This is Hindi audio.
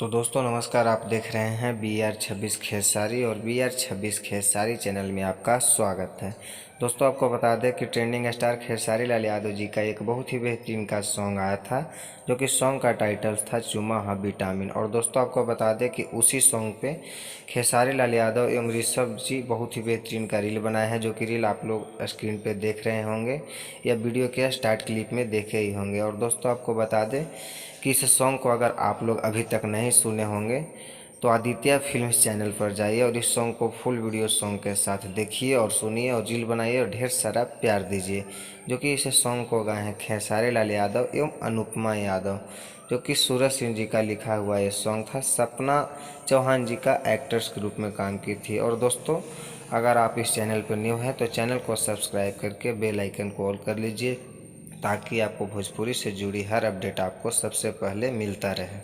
तो दोस्तों नमस्कार। आप देख रहे हैं BR26 खेसारी और BR26 खेसारी चैनल में आपका स्वागत है। दोस्तों आपको बता दें कि ट्रेंडिंग स्टार खेसारी लाल यादव जी का एक बहुत ही बेहतरीन का सॉन्ग आया था, जो कि सॉन्ग का टाइटल था चुमा हाँ विटामिन। और दोस्तों आपको बता दें कि उसी सॉन्ग पे खेसारी लाल यादव एवं ऋषभ जी बहुत ही बेहतरीन का रील बनाए हैं, जो कि रील आप लोग स्क्रीन पे देख रहे होंगे या वीडियो के स्टार्ट क्लिप में देखे ही होंगे। और दोस्तों आपको बता दें कि इस सॉन्ग को अगर आप लोग अभी तक नहीं सुने होंगे तो आदित्य फिल्म्स चैनल पर जाइए और इस सॉन्ग को फुल वीडियो सॉन्ग के साथ देखिए और सुनिए और रील बनाइए और ढेर सारा प्यार दीजिए। जो कि इस सॉन्ग को गाए हैं खेसारी लाल यादव एवं अनुपमा यादव, जो कि सूरज सिंह जी का लिखा हुआ ये सॉन्ग था। सपना चौहान जी का एक्टर्स के रूप में काम की थी। और दोस्तों अगर आप इस चैनल पर न्यू हैं तो चैनल को सब्सक्राइब करके बेल आइकन को ऑल कर लीजिए, ताकि आपको भोजपुरी से जुड़ी हर अपडेट आपको सबसे पहले मिलता रहे।